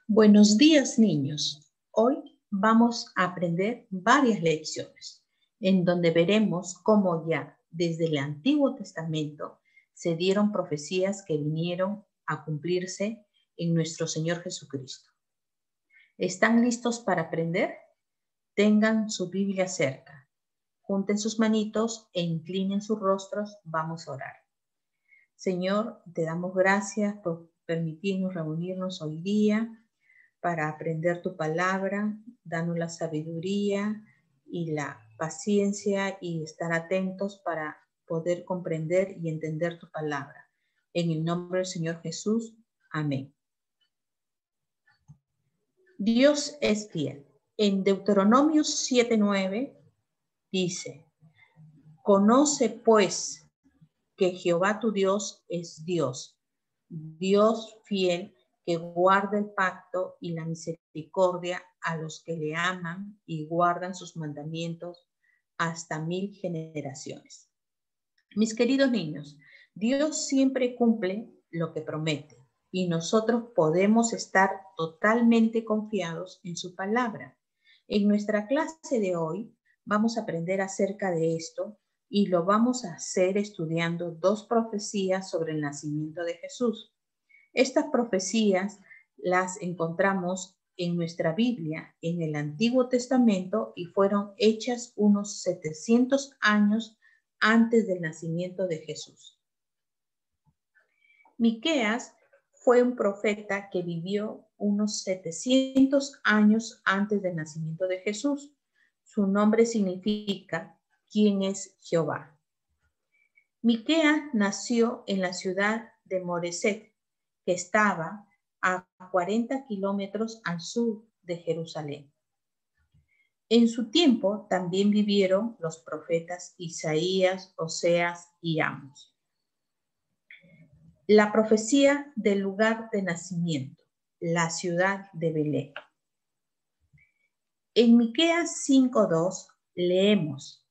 Buenos días, niños. Hoy vamos a aprender varias lecciones en donde veremos cómo ya desde el Antiguo Testamento se dieron profecías que vinieron a cumplirse en nuestro Señor Jesucristo. ¿Están listos para aprender? Tengan su Biblia cerca. Junten sus manitos e inclinen sus rostros. Vamos a orar. Señor, te damos gracias por permitirnos reunirnos hoy día para aprender tu palabra. Danos la sabiduría y la paciencia y estar atentos para poder comprender y entender tu palabra. En el nombre del Señor Jesús. Amén. Dios es fiel. En Deuteronomio 7:9 dice: Conoce pues que Jehová tu Dios es Dios, Dios fiel, que guarda el pacto y la misericordia a los que le aman y guardan sus mandamientos hasta 1000 generaciones. Mis queridos niños, Dios siempre cumple lo que promete y nosotros podemos estar totalmente confiados en su palabra. En nuestra clase de hoy vamos a aprender acerca de esto y lo vamos a hacer estudiando 2 profecías sobre el nacimiento de Jesús. Estas profecías las encontramos en nuestra Biblia, en el Antiguo Testamento, y fueron hechas unos 700 años antes del nacimiento de Jesús. Miqueas fue un profeta que vivió unos 700 años antes del nacimiento de Jesús. Su nombre significa ¿quién es Jehová? Miqueas nació en la ciudad de Moreset, que estaba a 40 kilómetros al sur de Jerusalén. En su tiempo también vivieron los profetas Isaías, Oseas y Amos. La profecía del lugar de nacimiento, la ciudad de Belén. En Miqueas 5:2 leemos: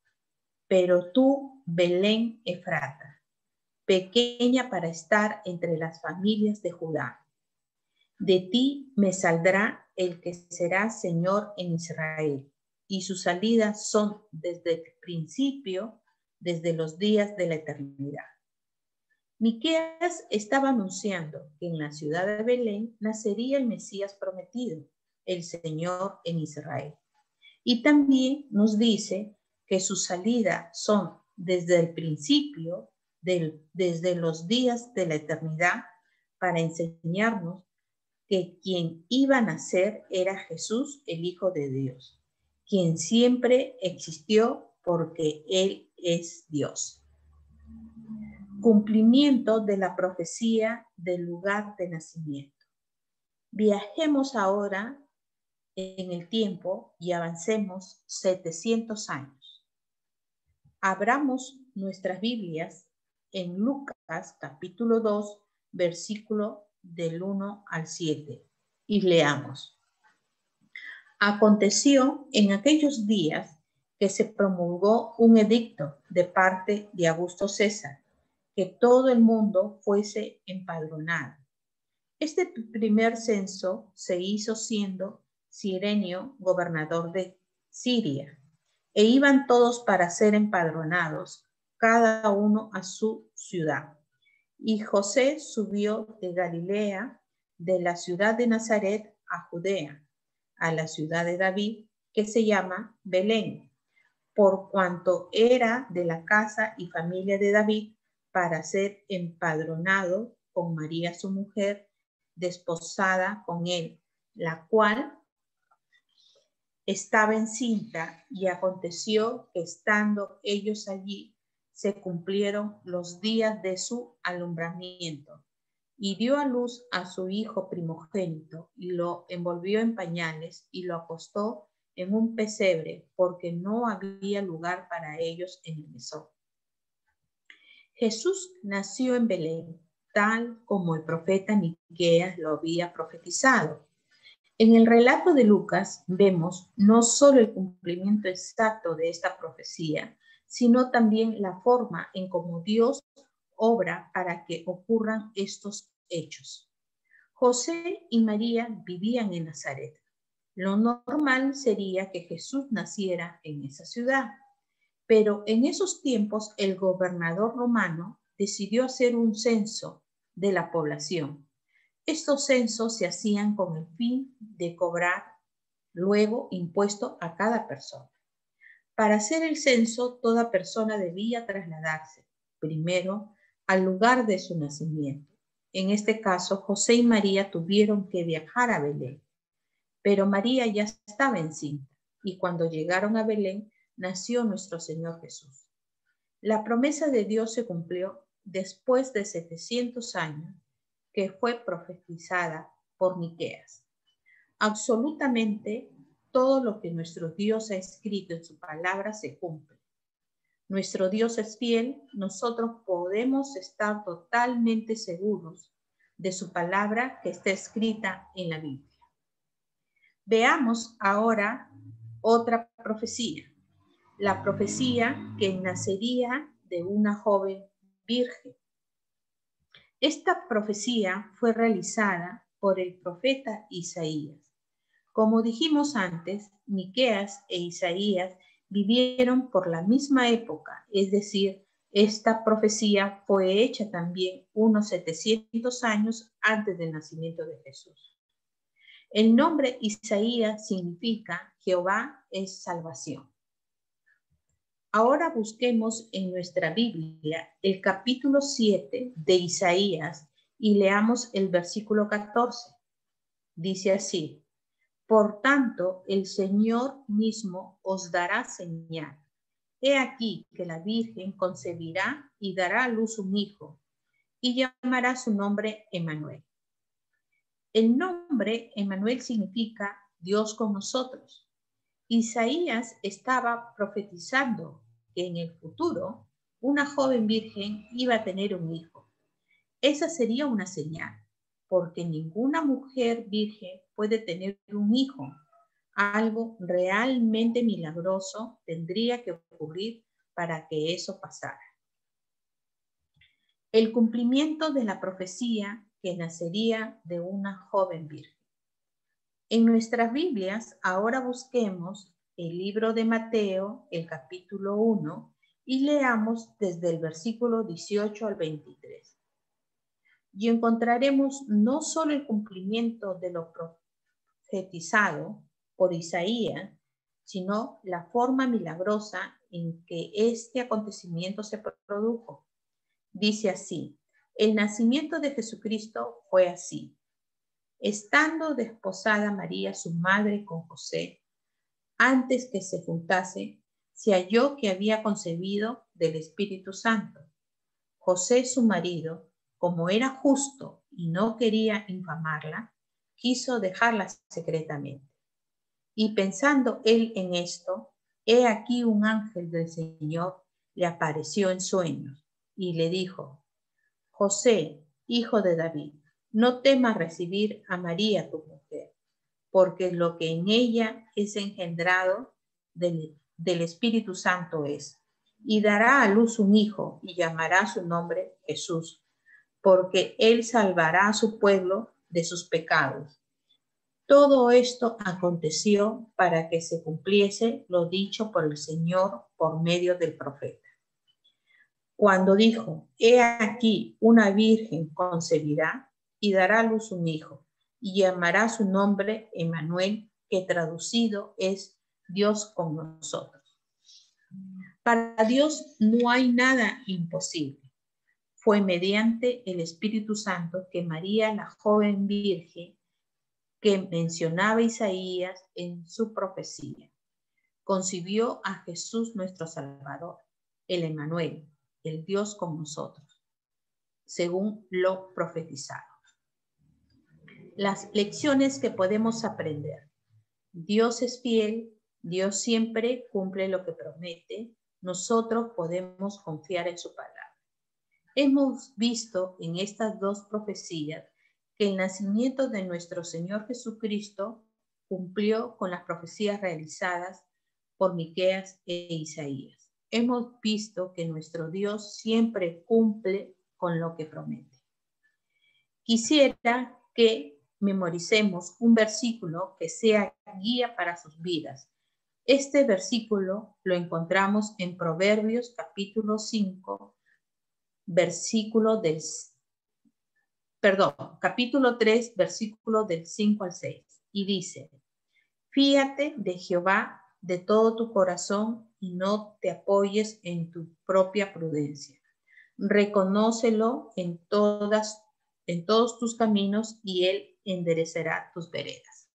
Pero tú, Belén Efrata, pequeña para estar entre las familias de Judá, de ti me saldrá el que será Señor en Israel, y sus salidas son desde el principio, desde los días de la eternidad. Miqueas estaba anunciando que en la ciudad de Belén nacería el Mesías prometido, el Señor en Israel. Y también nos dice que sus salidas son desde el principio, desde los días de la eternidad, para enseñarnos que quien iba a nacer era Jesús, el Hijo de Dios, quien siempre existió porque Él es Dios. Cumplimiento de la profecía del lugar de nacimiento. Viajemos ahora en el tiempo y avancemos 700 años. Abramos nuestras Biblias en Lucas capítulo 2, versículo del 1 al 7, y leamos. Aconteció en aquellos días que se promulgó un edicto de parte de Augusto César, que todo el mundo fuese empadronado. Este primer censo se hizo siendo Cirenio gobernador de Siria, e iban todos para ser empadronados, cada uno a su ciudad. Y José subió de Galilea, de la ciudad de Nazaret a Judea, a la ciudad de David, que se llama Belén, por cuanto era de la casa y familia de David, para ser empadronado con María su mujer, desposada con él, la cual estaba encinta. Y aconteció que estando ellos allí, se cumplieron los días de su alumbramiento, y dio a luz a su hijo primogénito, y lo envolvió en pañales, y lo acostó en un pesebre, porque no había lugar para ellos en el mesón. Jesús nació en Belén, tal como el profeta Miqueas lo había profetizado. En el relato de Lucas vemos no solo el cumplimiento exacto de esta profecía, sino también la forma en cómo Dios obra para que ocurran estos hechos. José y María vivían en Nazaret. Lo normal sería que Jesús naciera en esa ciudad, pero en esos tiempos el gobernador romano decidió hacer un censo de la población. Estos censos se hacían con el fin de cobrar luego impuesto a cada persona. Para hacer el censo, toda persona debía trasladarse primero al lugar de su nacimiento. En este caso, José y María tuvieron que viajar a Belén, pero María ya estaba encinta y cuando llegaron a Belén nació nuestro Señor Jesús. La promesa de Dios se cumplió después de 700 años que fue profetizada por Miqueas. Absolutamente todo lo que nuestro Dios ha escrito en su palabra se cumple. Nuestro Dios es fiel, nosotros podemos estar totalmente seguros de su palabra que está escrita en la Biblia. Veamos ahora otra profecía, la profecía que nacería de una joven virgen. Esta profecía fue realizada por el profeta Isaías. Como dijimos antes, Miqueas e Isaías vivieron por la misma época, es decir, esta profecía fue hecha también unos 700 años antes del nacimiento de Jesús. El nombre Isaías significa Jehová es salvación. Ahora busquemos en nuestra Biblia el capítulo 7 de Isaías y leamos el versículo 14. Dice así: por tanto, el Señor mismo os dará señal. He aquí que la Virgen concebirá y dará a luz un hijo, y llamará su nombre Emmanuel. El nombre Emmanuel significa Dios con nosotros. Isaías estaba profetizando que en el futuro una joven virgen iba a tener un hijo. Esa sería una señal, porque ninguna mujer virgen puede tener un hijo. Algo realmente milagroso tendría que ocurrir para que eso pasara. El cumplimiento de la profecía que nacería de una joven virgen. En nuestras Biblias, ahora busquemos el libro de Mateo, el capítulo 1, y leamos desde el versículo 18 al 23. Y encontraremos no solo el cumplimiento de lo profetizado por Isaías, sino la forma milagrosa en que este acontecimiento se produjo. Dice así: el nacimiento de Jesucristo fue así. Estando desposada María, su madre, con José, antes que se juntase, se halló que había concebido del Espíritu Santo. José, su marido, como era justo y no quería infamarla, quiso dejarla secretamente. Y pensando él en esto, he aquí un ángel del Señor le apareció en sueños y le dijo: José, hijo de David, no temas recibir a María tu mujer, porque lo que en ella es engendrado del Espíritu Santo es, y dará a luz un hijo y llamará su nombre Jesús, porque él salvará a su pueblo de sus pecados. Todo esto aconteció para que se cumpliese lo dicho por el Señor por medio del profeta. Cuando dijo: he aquí una virgen concebirá y dará a luz un hijo, y llamará su nombre Emmanuel, que traducido es Dios con nosotros. Para Dios no hay nada imposible. Fue mediante el Espíritu Santo que María, la joven virgen, que mencionaba Isaías en su profecía, concibió a Jesús nuestro Salvador, el Emmanuel, el Dios con nosotros, según lo profetizado. Las lecciones que podemos aprender. Dios es fiel, Dios siempre cumple lo que promete, nosotros podemos confiar en su palabra. Hemos visto en estas dos profecías que el nacimiento de nuestro Señor Jesucristo cumplió con las profecías realizadas por Miqueas e Isaías. hemos visto que nuestro Dios siempre cumple con lo que promete. Quisiera que memoricemos un versículo que sea guía para sus vidas. Este versículo lo encontramos en Proverbios capítulo 5, capítulo 3, versículo del 5 al 6. Y dice, fíate de Jehová de todo tu corazón y no te apoyes en tu propia prudencia. Reconócelo en todos tus caminos y él enderezará tus veredas.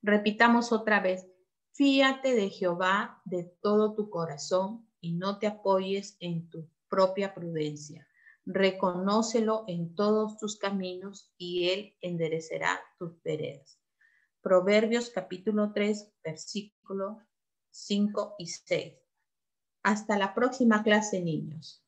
Repitamos otra vez, fíate de Jehová de todo tu corazón y no te apoyes en tu propia prudencia. Reconócelo en todos tus caminos y él enderezará tus veredas. Proverbios capítulo 3, versículo 5 y 6. Hasta la próxima clase, niños.